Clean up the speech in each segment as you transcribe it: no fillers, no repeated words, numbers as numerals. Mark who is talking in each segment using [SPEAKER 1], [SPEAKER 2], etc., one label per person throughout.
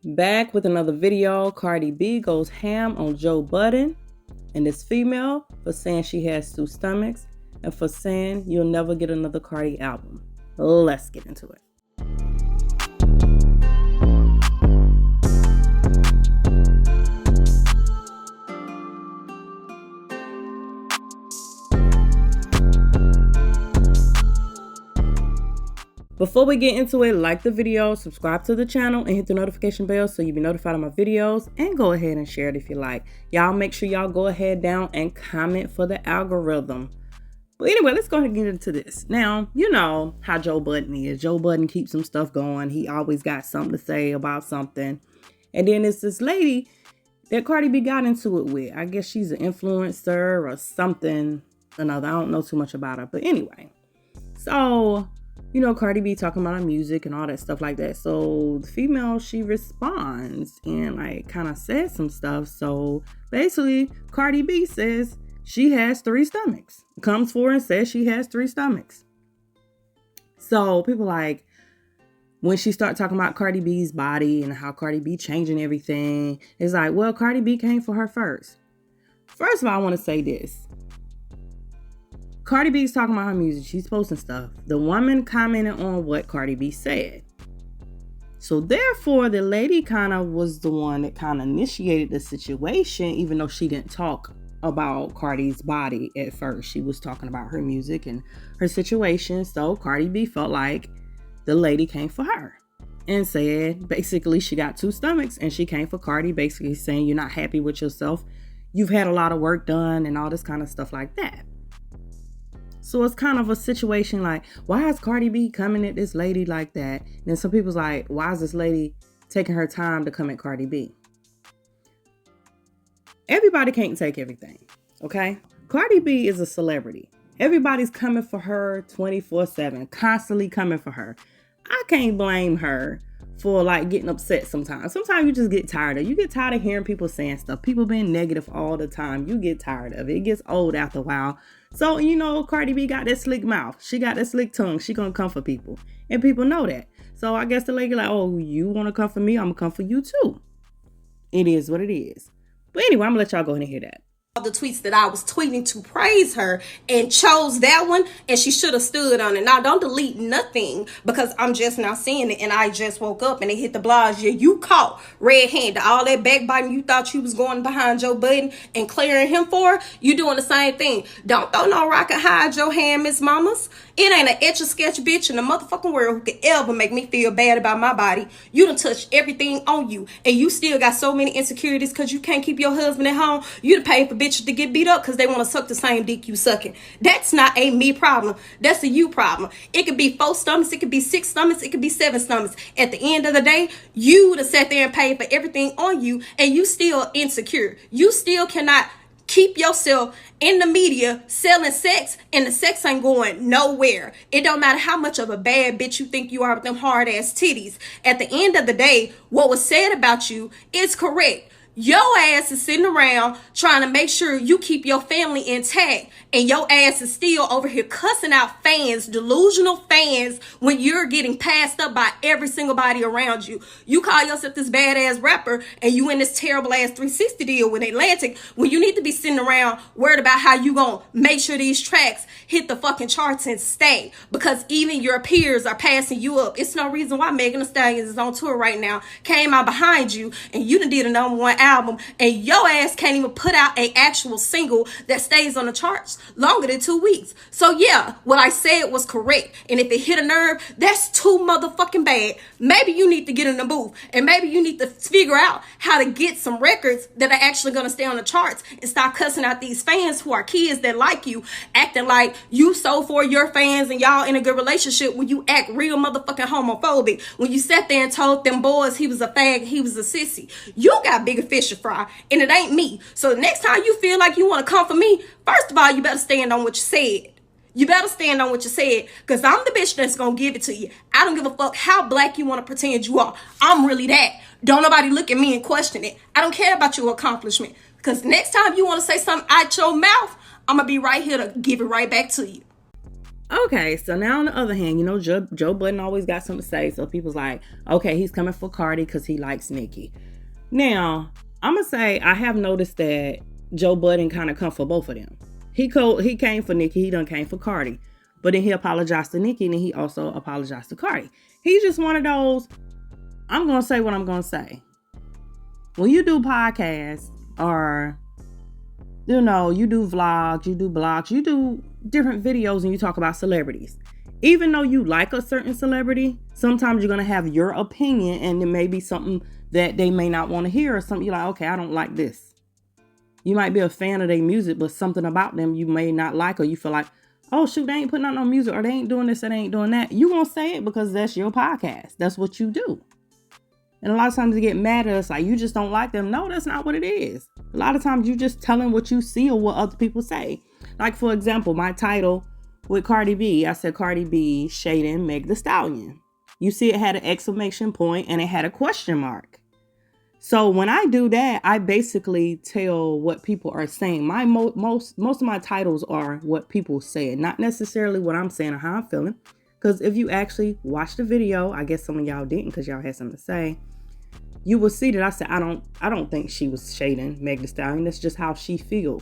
[SPEAKER 1] Back with another video. Cardi B goes ham on Joe Budden and this female for saying she has two stomachs and for saying you'll never get another Cardi album. Let's get into it. Before we get into it, like the video, subscribe to the channel, and hit the notification bell so you'll be notified of my videos, and go ahead and share it if you like. Y'all make sure y'all go ahead down and comment for the algorithm. But anyway, let's go ahead and get into this. Now, you know how Joe Budden is. Joe Budden keeps some stuff going. He always got something to say about something. And then it's this lady that Cardi B got into it with. I guess she's an influencer or something. Another. I don't know too much about her. But anyway. So, you know, Cardi B talking about her music and all that stuff like that. So the female, she responds and like kind of says some stuff. So basically, Cardi B says she has three stomachs. Comes forward and says she has three stomachs. So people like, when she start talking about Cardi B's body and how Cardi B changing everything, it's like, well, Cardi B came for her first. First of all, I want to say this. Cardi B's talking about her music. She's posting stuff. The woman commented on what Cardi B said. So therefore, the lady kind of was the one that kind of initiated the situation, even though she didn't talk about Cardi's body at first. She was talking about her music and her situation. So Cardi B felt like the lady came for her and said, basically, she got two stomachs and she came for Cardi, basically saying you're not happy with yourself. You've had a lot of work done and all this kind of stuff like that. So it's kind of a situation like, why is Cardi B coming at this lady like that? And then some people's like, why is this lady taking her time to come at Cardi B? Everybody can't take everything, okay? Cardi B is a celebrity. Everybody's coming for her 24/7, constantly coming for her. I can't blame her for like getting upset sometimes. Sometimes you just get tired of it. You get tired of hearing people saying stuff. People being negative all the time. You get tired of it. It gets old after a while. So, you know, Cardi B got that slick mouth. She got that slick tongue. She gonna come for people. And people know that. So I guess the lady like, oh, you wanna come for me? I'm gonna come for you too. It is what it is. But anyway, I'm gonna let y'all go ahead and hear that.
[SPEAKER 2] The tweets that I was tweeting to praise her and chose that one, and she should have stood on it. Now don't delete nothing because I'm just now seeing it and I just woke up and it hit the blogs. You caught red-handed. All that backbiting you thought you was going behind Joe Budden and clearing him for, you doing the same thing. Don't throw no rock and hide your hand, Miss Mamas. It ain't an etch-a-sketch bitch in the motherfucking world who could ever make me feel bad about my body. You done touched everything on you and you still got so many insecurities because you can't keep your husband at home. You done paid for bitches to get beat up because they want to suck the same dick you sucking. That's not a me problem. That's a you problem. It could be 4 stomachs. It could be 6 stomachs. It could be 7 stomachs. At the end of the day, you done sat there and paid for everything on you and you still insecure. You still cannot keep yourself in the media selling sex and the sex ain't going nowhere. It don't matter how much of a bad bitch you think you are with them hard ass titties. At the end of the day, what was said about you is correct. Your ass is sitting around trying to make sure you keep your family intact and your ass is still over here cussing out fans, delusional fans, when you're getting passed up by every single body around you. You call yourself this badass rapper and you in this terrible ass 360 deal with Atlantic when you need to be sitting around worried about how you gonna make sure these tracks hit the fucking charts and stay, because even your peers are passing you up. It's no reason why Megan Thee Stallion is on tour right now, came out behind you and you done did a #1 album and your ass can't even put out a actual single that stays on the charts longer than 2 weeks. So yeah, what I said was correct. And if it hit a nerve, that's too motherfucking bad. Maybe you need to get in the booth and maybe you need to figure out how to get some records that are actually going to stay on the charts and stop cussing out these fans who are kids that like you, acting like you so for your fans and y'all in a good relationship when you act real motherfucking homophobic. When you sat there and told them boys he was a fag, he was a sissy. You got bigger fish to fry and it ain't me. So the next time you feel like you want to come for me, first of all, you better stand on what you said. You better stand on what you said, because I'm the bitch that's going to give it to you. I don't give a fuck how black you want to pretend you are. I'm really that. Don't nobody look at me and question it. I don't care about your accomplishment, because next time you want to say something out your mouth, I'm going to be right here to give it right back to you.
[SPEAKER 1] Okay, so now on the other hand, Joe Budden always got something to say. So people's like, okay, he's coming for Cardi because he likes Nicki. Now, I'm going to say I have noticed that Joe Budden kind of come for both of them. He came for Nicki. He done came for Cardi. But then he apologized to Nicki and then he also apologized to Cardi. He's just one of those, I'm going to say what I'm going to say. When you do podcasts or, you do vlogs, you do blogs, you do different videos and you talk about celebrities. Even though you like a certain celebrity, sometimes you're going to have your opinion and it may be something that they may not want to hear or something you're like, okay, I don't like this. You might be a fan of their music, but something about them you may not like, or you feel like, oh shoot, they ain't putting out no music, or they ain't doing this and they ain't doing that. You won't say it because that's your podcast. That's what you do. And a lot of times you get mad at us like you just don't like them. No, that's not what it is. A lot of times you just telling what you see or what other people say. Like for example, my title with Cardi B, I said Cardi B shading Meg Thee Stallion. You see it had an exclamation point and it had a question mark. So when I do that, I basically tell what people are saying. My most of my titles are what people say, not necessarily what I'm saying or how I'm feeling. Because if you actually watch the video, I guess some of y'all didn't because y'all had something to say. You will see that I said I don't think she was shading Meg Thee Stallion. That's just how she feel.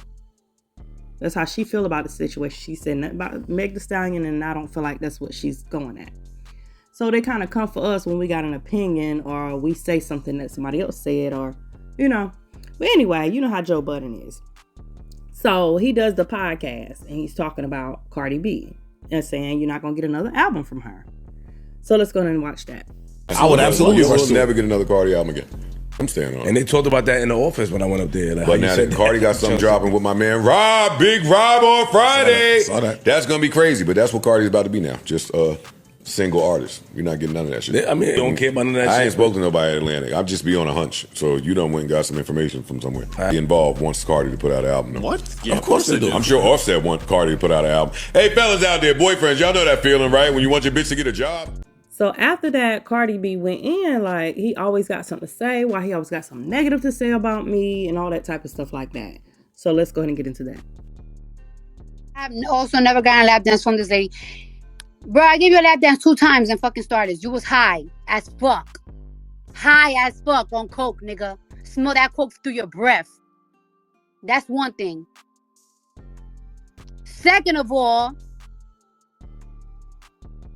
[SPEAKER 1] That's how she feel about the situation. She said nothing about Meg Thee Stallion, and I don't feel like that's what she's going at. So they kind of come for us when we got an opinion or we say something that somebody else said or, But anyway, you know how Joe Budden is. So he does the podcast and he's talking about Cardi B and saying you're not going to get another album from her. So let's go ahead and watch that.
[SPEAKER 3] I would absolutely.
[SPEAKER 4] You will never get another Cardi album again. I'm staying on it.
[SPEAKER 3] And they talked about that in the office when I went up there. Like,
[SPEAKER 4] but now that Cardi got something dropping with my man Rob, Big Rob on Friday.
[SPEAKER 3] Saw that.
[SPEAKER 4] That's going to be crazy, but that's what Cardi's about to be now. Just single artist. You're not getting none of that shit.
[SPEAKER 3] I mean, you don't care about none of that shit.
[SPEAKER 4] I ain't spoken to nobody at Atlantic. I'm just be on a hunch. So you done went and got some information from somewhere. Be involved wants Cardi to put out an album.
[SPEAKER 3] What? Yeah, of course they do.
[SPEAKER 4] I'm sure Offset wants Cardi to put out an album. Hey, fellas out there, boyfriends, y'all know that feeling, right? When you want your bitch to get a job.
[SPEAKER 1] So after that, Cardi B went in like he always got something to say, why he always got something negative to say about me and all that type of stuff like that. So let's go ahead and get into that.
[SPEAKER 5] I've also never gotten a lap dance from this lady. Bro, I gave you a lap dance 2 times and fucking started. You was high as fuck. High as fuck on coke, nigga. Smell that coke through your breath. That's one thing. Second of all,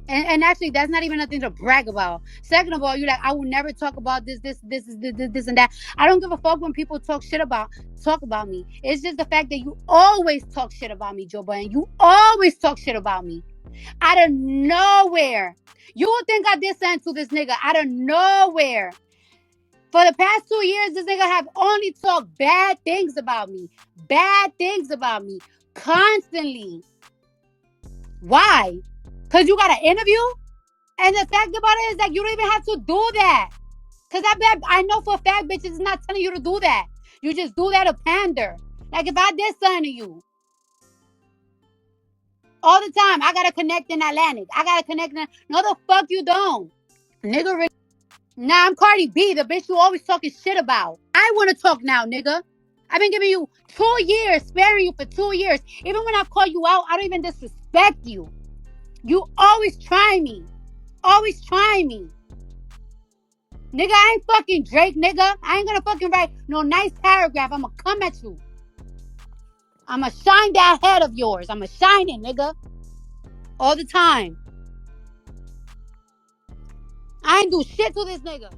[SPEAKER 5] and actually that's not even nothing to brag about. Second of all, you're like, I will never talk about this and that. I don't give a fuck when people talk about me. It's just the fact that you always talk shit about me, Joe Budden. You always talk shit about me. Out of nowhere. You would think I did something to this nigga out of nowhere. For the past 2 years, this nigga have only talked bad things about me. Bad things about me. Constantly. Why? Because you got an interview? And the fact about it is that you don't even have to do that. Because I know for a fact bitches is not telling you to do that. You just do that to pander. Like if I did something to you. All the time, I gotta connect in Atlantic. I gotta connect in... No, the fuck you don't. Nigga, nah, I'm Cardi B, the bitch you always talking shit about. I want to talk now, nigga. I've been giving you 2 years, sparing you for 2 years. Even when I call you out, I don't even disrespect you. You always try me. Always try me. Nigga, I ain't fucking Drake, nigga. I ain't gonna fucking write no nice paragraph. I'ma come at you. I'ma shine that head of yours. I'ma shine it, nigga. All the time. I ain't do shit to this nigga.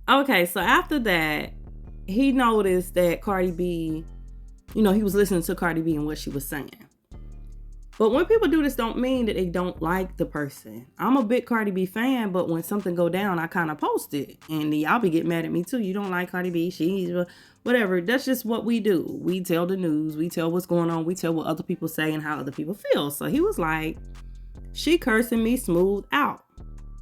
[SPEAKER 1] Okay, so after that, he noticed that Cardi B, he was listening to Cardi B and what she was saying. But when people do this, don't mean that they don't like the person. I'm a big Cardi B fan, but when something go down, I kind of post it. And y'all be getting mad at me too. You don't like Cardi B, she's whatever. That's just what we do. We tell the news. We tell what's going on. We tell what other people say and how other people feel. So he was like, she cursing me smooth out,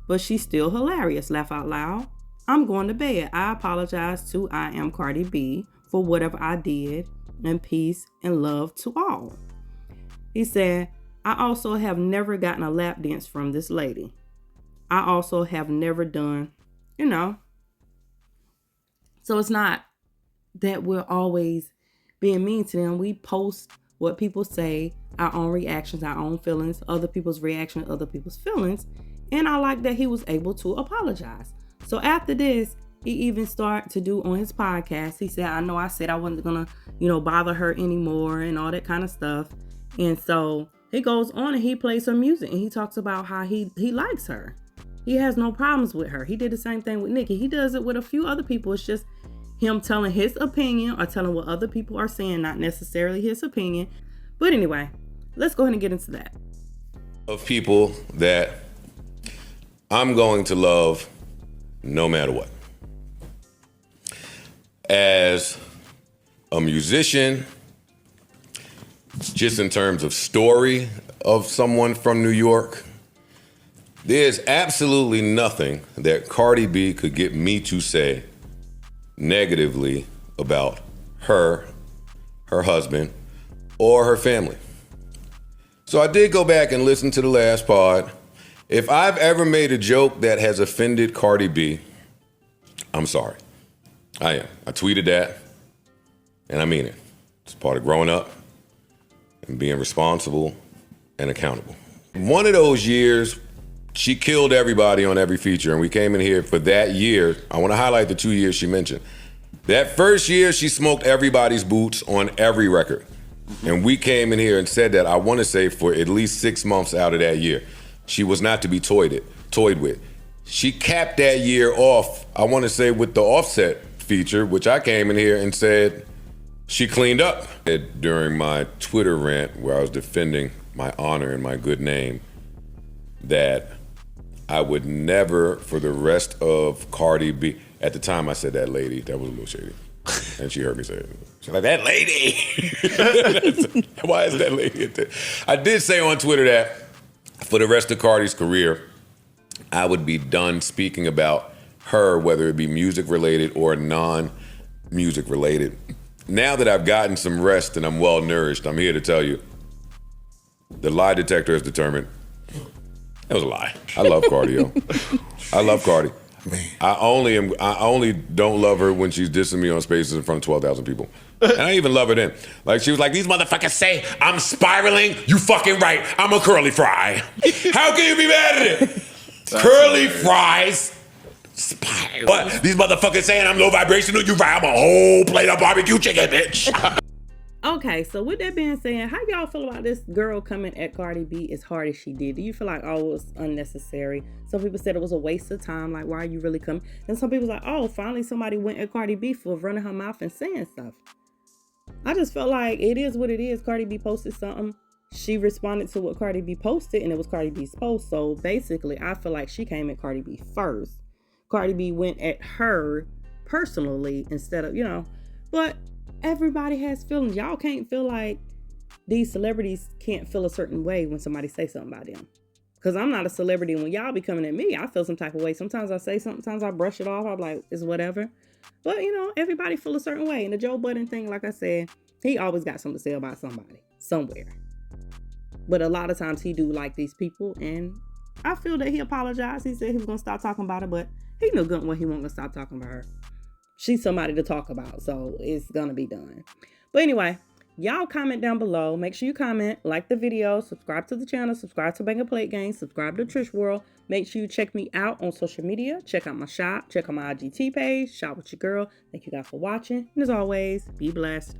[SPEAKER 1] but she's still hilarious. Laugh out loud. I'm going to bed. I apologize to I am Cardi B for whatever I did, and peace and love to all. He said, I also have never gotten a lap dance from this lady. I also have never done, So it's not that we're always being mean to them. We post what people say, our own reactions, our own feelings, other people's reaction, other people's feelings. And I like that he was able to apologize. So after this, he even started to do on his podcast. He said, I know I said I wasn't going to, bother her anymore and all that kind of stuff. And so he goes on and he plays some music and he talks about how he likes her. He has no problems with her. He did the same thing with Nicki. He does it with a few other people. It's just him telling his opinion or telling what other people are saying, not necessarily his opinion. But anyway, let's go ahead and get into that.
[SPEAKER 4] Of people that I'm going to love no matter what. As a musician, just in terms of story of someone from New York, there's absolutely nothing that Cardi B could get me to say negatively about her husband, or her family. So I did go back and listen to the last pod. If I've ever made a joke that has offended Cardi B, I'm sorry. I am. I tweeted that, and I mean it. It's part of growing up and being responsible and accountable. One of those years, she killed everybody on every feature, and we came in here for that year. I want to highlight the 2 years she mentioned. That first year, she smoked everybody's boots on every record. And we came in here and said that, I want to say, for at least 6 months out of that year. She was not to be toyed with. She capped that year off, I want to say, with the Offset feature, which I came in here and said she cleaned up. During my Twitter rant where I was defending my honor and my good name, that I would never, for the rest of Cardi B, at the time I said that lady, that was a little shady. And she heard me say it. She's like, that lady. Why is that lady? I did say on Twitter that for the rest of Cardi's career, I would be done speaking about her, whether it be music related or non-music related. Now that I've gotten some rest and I'm well nourished, I'm here to tell you, the lie detector has determined it was a lie. I love Cardi, yo. I love Cardi. Man. I only don't love her when she's dissing me on Spaces in front of 12,000 people. And I even love her then. Like, she was like, these motherfuckers say I'm spiraling. You fucking right. I'm a curly fry. How can you be mad at it? Curly fries. Spiral. What? These motherfuckers saying I'm low vibrational. You right. I'm a whole plate of barbecue chicken, bitch.
[SPEAKER 1] Okay, so with that being said, how y'all feel about this girl coming at Cardi B as hard as she did? Do you feel like, oh, it was unnecessary? Some people said it was a waste of time. Like, why are you really coming? And some people like, oh, finally somebody went at Cardi B for running her mouth and saying stuff. I just felt like it is what it is. Cardi B posted something. She responded to what Cardi B posted, and it was Cardi B's post. So basically, I feel like she came at Cardi B first. Cardi B went at her personally instead of, but everybody has feelings. Y'all can't feel like these celebrities can't feel a certain way when somebody say something about them. Because I'm not a celebrity. When y'all be coming at me, I feel some type of way. Sometimes I say something, sometimes I brush it off. I'm like, it's whatever. But, everybody feel a certain way. And the Joe Budden thing, like I said, he always got something to say about somebody, somewhere. But a lot of times he do like these people. And I feel that he apologized. He said he was going to stop talking about it. But he knew good when he wasn't going to stop talking about her. She's somebody to talk about, so it's gonna be done. But anyway, y'all comment down below. Make sure you comment, like the video, subscribe to the channel, subscribe to Bang a Plate Gang, subscribe to Trish World. Make sure you check me out on social media. Check out my shop, check out my IGT page, shop with your girl. Thank you guys for watching. And as always, be blessed.